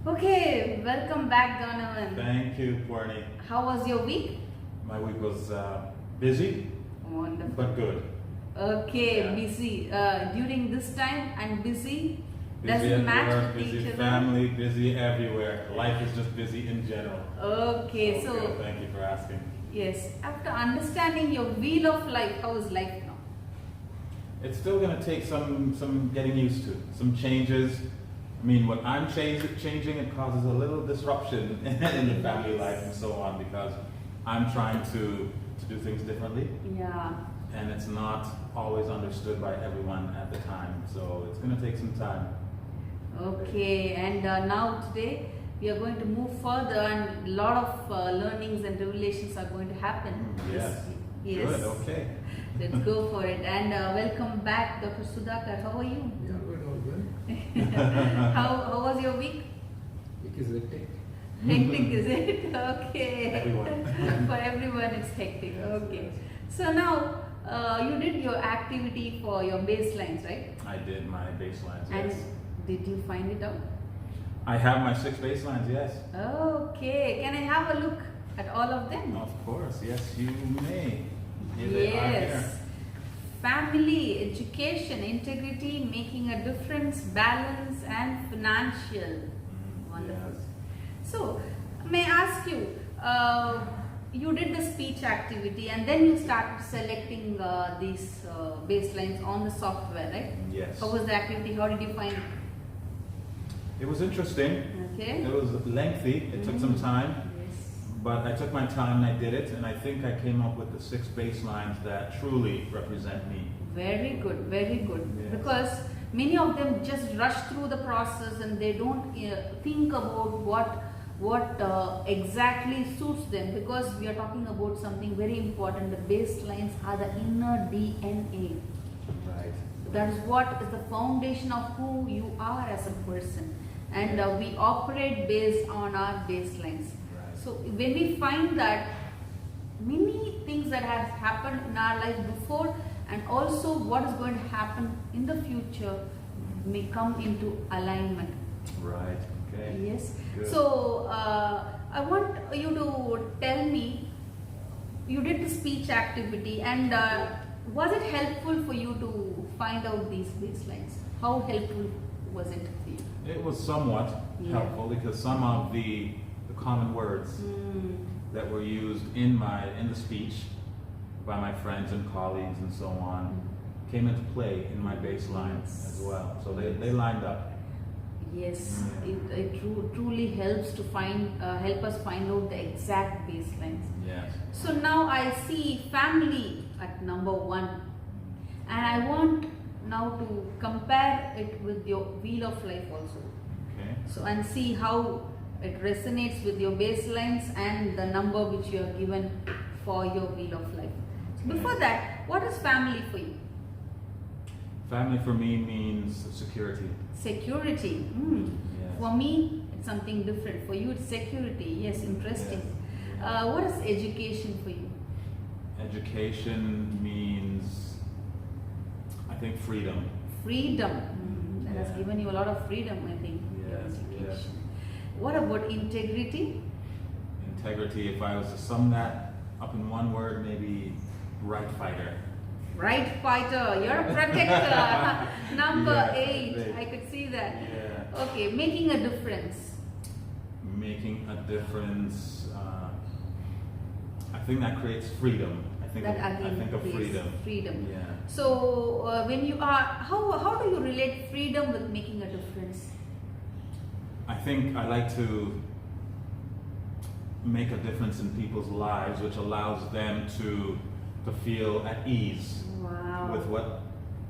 Okay, welcome back, Donovan. Thank you, Purni. How was your week? My week was busy, Wonderful. but good. Okay, Yeah. busy. During this time and busy Busy doesn't at match work, with busy each other. family, busy everywhere. Life is just busy in general. Okay, so good. Thank you for asking. yes, after understanding your wheel of life, how is life now? It's still going to take some getting used to, some changes. I mean, when I'm changing, it causes a little disruption in the family life and so on because I'm trying to do things differently. Yeah. And it's not always understood by everyone at the time. So it's going to take some time. Okay, and now today we are going to move further, and a lot of learnings and revelations are going to happen. Yes. Yes. Good, okay. Let's go for it. And welcome back, Dr. Sudhakar. How are you? Yeah, good, all good. How was your week? Week is hectic. Hectic, is it? Okay. Everyone. For everyone, it's hectic. Okay. So now you did your activity for your baselines, right? I did my baselines, And yes. did you find it out? I have my 6 baselines, yes. Okay. Can I have a look at all of them? Of course, yes, you may. Here they are here. Yes. Family, education, integrity, making a difference, balance, and financial. Wonderful. Yes. So, may I ask you, you did the speech activity and then you started selecting these baselines on the software, right? Yes. How was the activity? How did you find it? It was interesting. Okay. It was lengthy. It took some time. Yes. But I took my time and I did it. And I think I came up with the 6 baselines that truly represent me. Very good, very good. Yes. Because many of them just rush through the process and they don't think about what exactly suits them, because we are talking about something very important. The baselines are the inner DNA. Right. That is what is the foundation of who you are as a person, and we operate based on our baselines. Right. So when we find that many things that have happened in our life before and also what is going to happen in the future may come into alignment. Right. Okay. Yes. Good. So I want you to tell me, you did the speech activity, and was it helpful for you to find out these baselines? How helpful was it for you? It was somewhat helpful because some of the common words that were used in the speech by my friends and colleagues and so on came into play in my baselines as well. So they lined up. Yes, it truly helps to help us find out the exact baselines. Yes. So now I see family at number 1, and I want now to compare it with your wheel of life also. Okay. So, and see how it resonates with your baselines and the number which you have given for your wheel of life. So before that, what is family for you? Family for me means security. Security. Yes. For me, it's something different. For you, it's security. Yes, interesting. Yes. What is education for you? Education means, I think, freedom. Freedom. That has Yeah. given you a lot of freedom, I think. Your Yes, education. yes. What about integrity? Integrity, if I was to sum that up in one word, maybe right fighter. Right fighter, you're a protector. Number Yeah, 8, right. I could see that. Yeah. Okay, making a difference. Making a difference. I think that creates freedom. I think of creates freedom. Freedom. Yeah. So when you are, how do you relate freedom with making a difference? I think I like to make a difference in people's lives, which allows them to feel at ease Wow. with what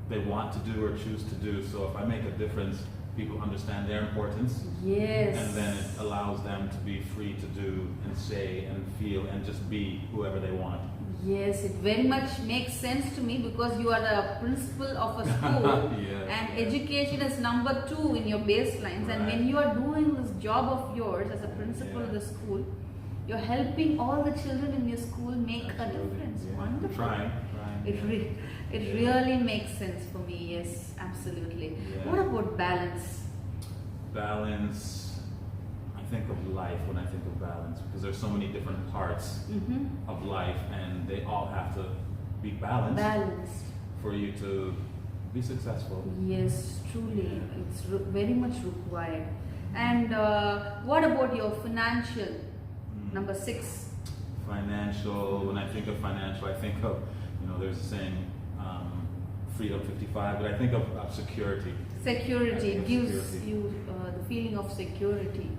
they want to do or choose to do. So if I make a difference, people understand their importance. Yes. And then it allows them to be free to do and say and feel and just be whoever they want. Yes, it very much makes sense to me because you are the principal of a school Yes, and yes. education is number 2 in your baselines. And when Right. you are doing this job of yours as a principal of the school, you're helping all the children in your school make a Absolutely. difference. Yeah. Wonderful. Trying. It really makes sense for me. Yes, absolutely. Yeah. What about balance? Balance. think of life when I think of balance, because there's so many different parts of life, and they all have to be balanced for you to be successful. Yes, truly, it's very much required. And what about your financial? Number 6. Financial. When I think of financial, I think of, there's a saying, freedom 55, but I think of security. Security. It gives you the feeling of security.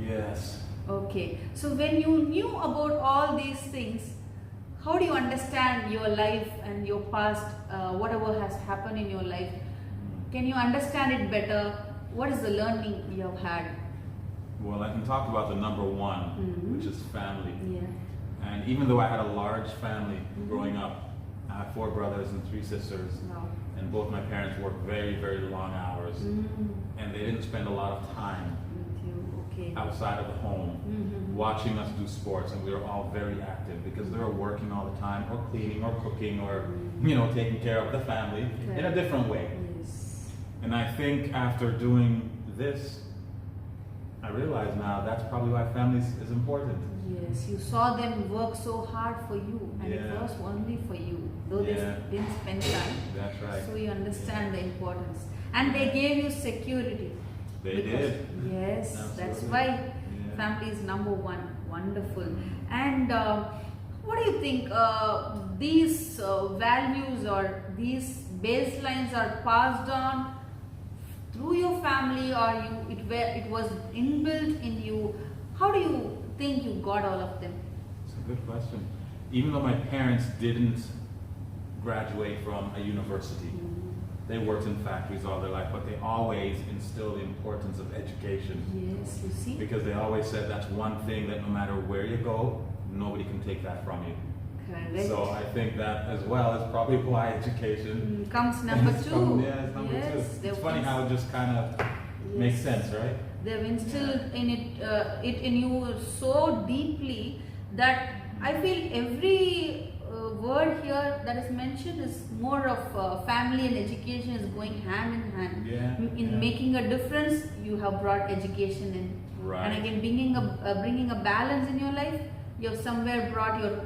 Yes. Okay. So when you knew about all these things, how do you understand your life and your past, whatever has happened in your life? Can you understand it better? What is the learning you have had? Well, I can talk about the number 1, which is family. Yeah. And even though I had a large family growing up, I have 4 brothers and 3 sisters. Wow. And both my parents worked very, very long hours. And they didn't spend a lot of time With you. Okay. outside of the home watching us do sports, and we were all very active because they were working all the time, or cleaning, or cooking, or taking care of the family in a different way. Yes. And I think after doing this, I realize now that's probably why family is important. Yes, you saw them work so hard for you, and it Yeah. was only for you, though Yeah. they didn't spend time. That's right. So you understand the importance, and they gave you security. They Because- did. Yes, that's Absolutely. why Yeah. family is number 1. Wonderful. And what do you think? These values or these baselines are passed on through your family, or it was inbuilt in you? How do you think you got all of them? It's a good question. Even though my parents didn't graduate from a university, they worked in factories all their life, but they always instilled the importance of education. Yes, you see. Because they always said that's one thing that no matter where you go, nobody can take that from you. Correct. So I think that as well is probably why education Comes number is 2. it's number 2. Yes, It's funny how it just kind of makes sense, right? They've instilled it in you so deeply that I feel every word here that is mentioned is more of family and education is going hand in hand. Yeah, In making a difference, you have brought education in. Right. And again, bringing a balance in your life, you have somewhere brought your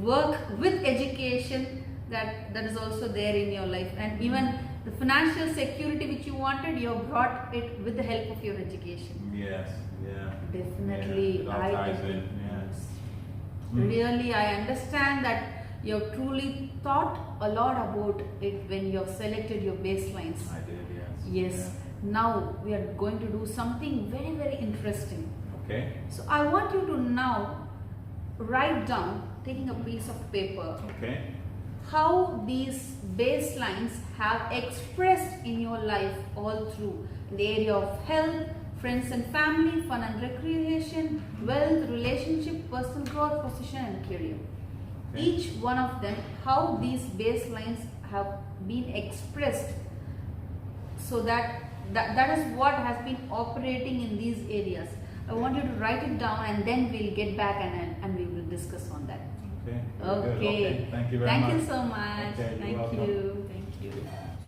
work with education that is also there in your life. And even the financial security which you wanted, you have brought it with the help of your education. Yes, yeah. Definitely, Yeah, it all I ties can- in, yeah. yes. Really, I understand that you have truly thought a lot about it when you have selected your baselines. I did, yes. Yes. Now we are going to do something very, very interesting. Yeah. Okay, So I want you to now write down, taking a piece of paper, okay. how these baselines have expressed in your life all through in the area of health, friends and family, fun and recreation, wealth, relationship, personal growth, position and career. Okay. Each one of them, how these baselines have been expressed, so that is what has been operating in these areas. I want you to write it down, and then we'll get back and we will discuss on that. Okay. Very good. Okay. Okay. Thank you very much. Thank you so much. Okay, you're Thank welcome. you. Thank you.